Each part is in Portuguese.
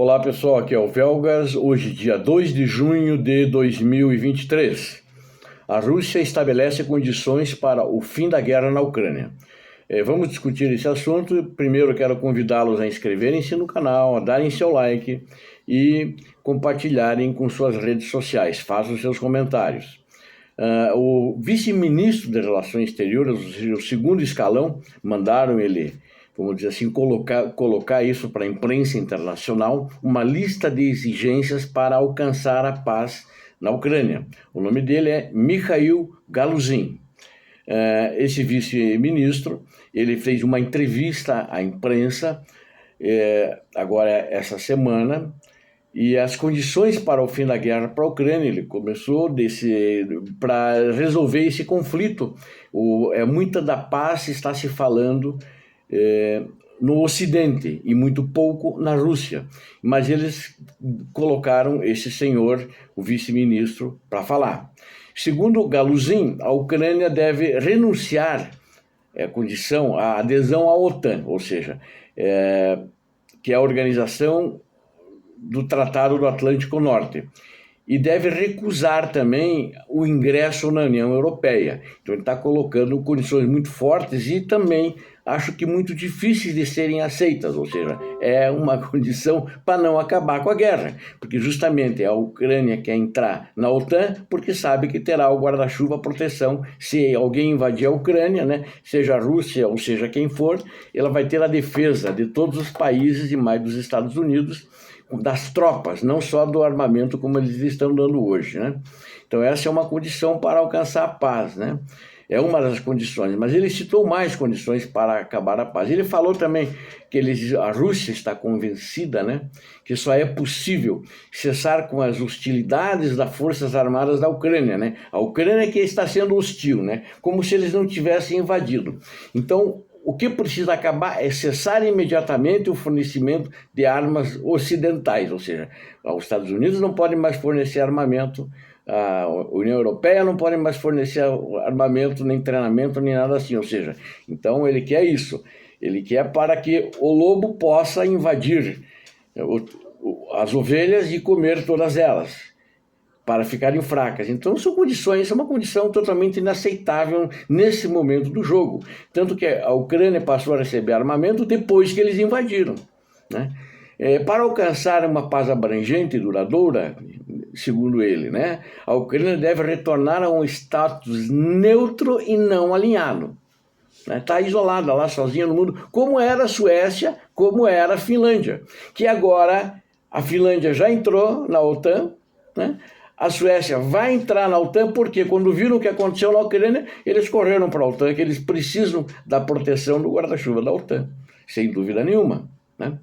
Olá pessoal, aqui é o Velgas, hoje dia 2 de junho de 2023. A Rússia estabelece condições para o fim da guerra na Ucrânia. Vamos discutir esse assunto. Primeiro quero convidá-los a inscreverem-se no canal, a darem seu like e compartilharem com suas redes sociais. Façam seus comentários. O vice-ministro de Relações Exteriores, o segundo escalão, mandaram ele, vamos dizer assim, colocar isso para a imprensa internacional, uma lista de exigências para alcançar a paz na Ucrânia. O nome dele é Mikhail Galuzin. Esse vice-ministro, ele fez uma entrevista à imprensa agora essa semana, e as condições para o fim da guerra para a Ucrânia, ele começou para resolver esse conflito. Muita da paz está se falando no Ocidente e muito pouco na Rússia. Mas eles colocaram esse senhor, o vice-ministro, para falar. Segundo Galuzin, a Ucrânia deve renunciar à adesão à OTAN, ou seja, que é a organização do Tratado do Atlântico Norte, e deve recusar também o ingresso na União Europeia. Então ele está colocando condições muito fortes e também acho que muito difíceis de serem aceitas, ou seja, é uma condição para não acabar com a guerra, porque justamente a Ucrânia quer entrar na OTAN porque sabe que terá o guarda-chuva proteção. Se alguém invadir a Ucrânia, né, seja a Rússia ou seja quem for, ela vai ter a defesa de todos os países e mais dos Estados Unidos, das tropas, não só do armamento como eles estão dando hoje, né? Então essa é uma condição para alcançar a paz, né? É uma das condições, mas ele citou mais condições para acabar a paz. Ele falou também que a Rússia está convencida, né, que só é possível cessar com as hostilidades das Forças Armadas da Ucrânia, né? A Ucrânia que está sendo hostil, né? Como se eles não tivessem invadido. Então, o que precisa acabar é cessar imediatamente o fornecimento de armas ocidentais, ou seja, os Estados Unidos não podem mais fornecer armamento, a União Europeia não pode mais fornecer armamento, nem treinamento, nem nada assim, ou seja, então ele quer isso, ele quer para que o lobo possa invadir as ovelhas e comer todas elas, para ficarem fracas. Então são condições, é uma condição totalmente inaceitável nesse momento do jogo. Tanto que a Ucrânia passou a receber armamento depois que eles invadiram, né? Para alcançar uma paz abrangente e duradoura, segundo ele, né, a Ucrânia deve retornar a um status neutro e não alinhado. Está isolada lá, sozinha no mundo, como era a Suécia, como era a Finlândia, que agora a Finlândia já entrou na OTAN, né? A Suécia vai entrar na OTAN porque quando viram o que aconteceu na Ucrânia, eles correram para a OTAN, que eles precisam da proteção do guarda-chuva da OTAN, sem dúvida nenhuma, né?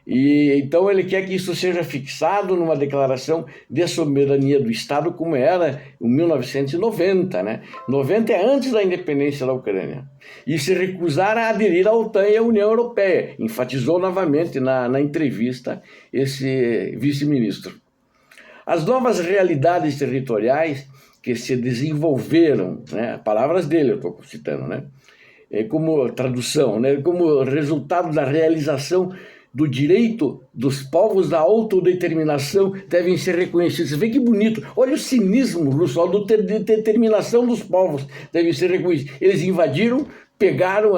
E então ele quer que isso seja fixado numa declaração de soberania do Estado, como era em 1990, né? 90 é antes da independência da Ucrânia. E se recusar a aderir à OTAN e à União Europeia, enfatizou novamente na entrevista esse vice-ministro. As novas realidades territoriais que se desenvolveram, né, palavras dele eu estou citando, né, como tradução, né, como resultado da realização do direito dos povos da autodeterminação, devem ser reconhecidos. Você vê que bonito, olha o cinismo russo, a autodeterminação dos povos devem ser reconhecidos. Eles invadiram, pegaram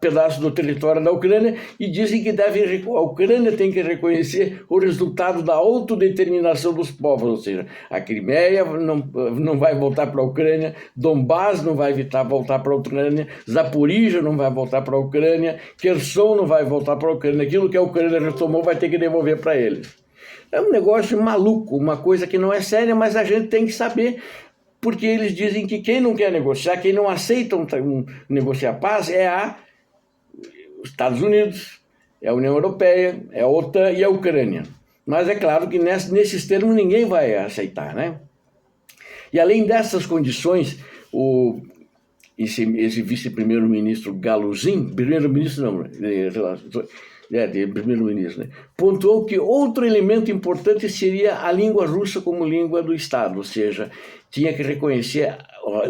pedaço do território da Ucrânia e dizem que a Ucrânia tem que reconhecer o resultado da autodeterminação dos povos, ou seja, a Crimeia não vai voltar para a Ucrânia, Donbás não vai voltar para a Ucrânia, Zaporígia não vai voltar para a Ucrânia, Kherson não vai voltar para a Ucrânia, aquilo que a Ucrânia retomou vai ter que devolver para eles. É um negócio maluco, uma coisa que não é séria, mas a gente tem que saber, porque eles dizem que quem não quer negociar, quem não aceita negociar paz é os Estados Unidos, é a União Europeia, é a OTAN e a Ucrânia. Mas é claro que nesses termos ninguém vai aceitar, né? E além dessas condições, esse vice-primeiro-ministro Galuzin, primeiro-ministro não, primeiro-ministro, né, pontuou que outro elemento importante seria a língua russa como língua do Estado, ou seja, tinha que reconhecer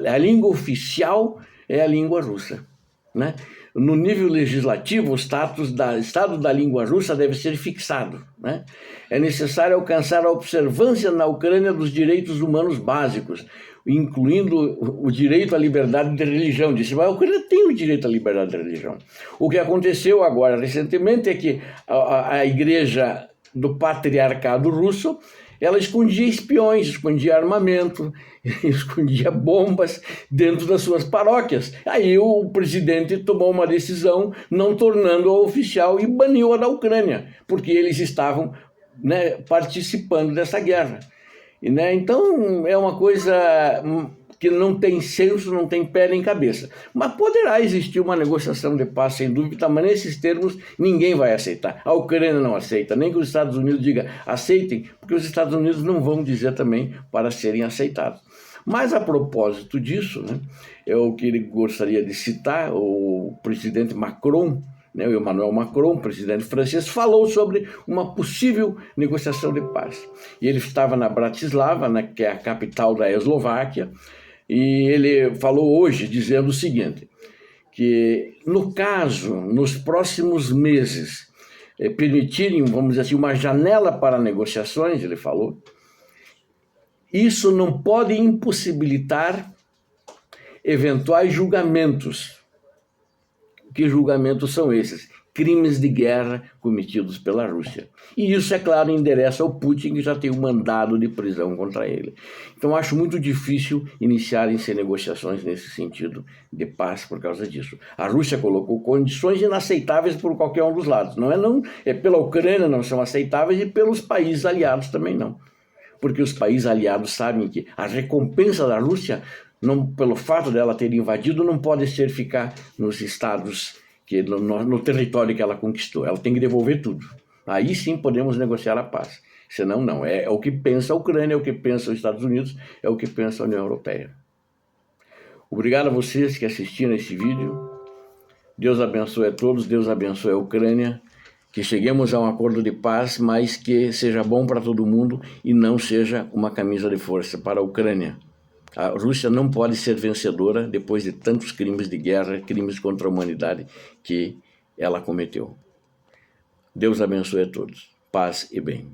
a língua oficial é a língua russa, né? no nível legislativo, o estado da língua russa deve ser fixado, né? É necessário alcançar a observância na Ucrânia dos direitos humanos básicos, incluindo o direito à liberdade de religião. Disse, mas a Ucrânia tem o direito à liberdade de religião. O que aconteceu agora, recentemente, é que a igreja do patriarcado russo, ela escondia espiões, escondia armamento, escondia bombas dentro das suas paróquias. Aí o presidente tomou uma decisão não tornando-a oficial e baniu-a da Ucrânia, porque eles estavam, né, participando dessa guerra. E, né, então é uma coisa que não tem senso, não tem pé nem cabeça. Mas poderá existir uma negociação de paz, sem dúvida, mas nesses termos ninguém vai aceitar. A Ucrânia não aceita, nem que os Estados Unidos digam aceitem, porque os Estados Unidos não vão dizer também para serem aceitados. Mas a propósito disso, né, eu gostaria de citar o presidente Macron, né, o Emmanuel Macron, presidente francês, falou sobre uma possível negociação de paz. E ele estava na Bratislava, né, que é a capital da Eslováquia, e ele falou hoje dizendo o seguinte, que no caso, nos próximos meses, permitirem, vamos dizer assim, uma janela para negociações, ele falou, isso não pode impossibilitar eventuais julgamentos. Que julgamentos são esses? Crimes de guerra cometidos pela Rússia. E isso, é claro, endereça ao Putin, que já tem um mandado de prisão contra ele. Então, acho muito difícil iniciarem-se negociações nesse sentido de paz por causa disso. A Rússia colocou condições inaceitáveis por qualquer um dos lados. Não é pela Ucrânia não são aceitáveis e pelos países aliados também não. Porque os países aliados sabem que a recompensa da Rússia, não, pelo fato dela ter invadido, não pode ser ficar nos estados, no território que ela conquistou. Ela tem que devolver tudo. Aí sim podemos negociar a paz. Senão não. É o que pensa a Ucrânia, é o que pensa os Estados Unidos, é o que pensa a União Europeia. Obrigado a vocês que assistiram esse vídeo. Deus abençoe a todos, Deus abençoe a Ucrânia. Que cheguemos a um acordo de paz, mas que seja bom para todo mundo e não seja uma camisa de força para a Ucrânia. A Rússia não pode ser vencedora depois de tantos crimes de guerra, crimes contra a humanidade que ela cometeu. Deus abençoe a todos. Paz e bem.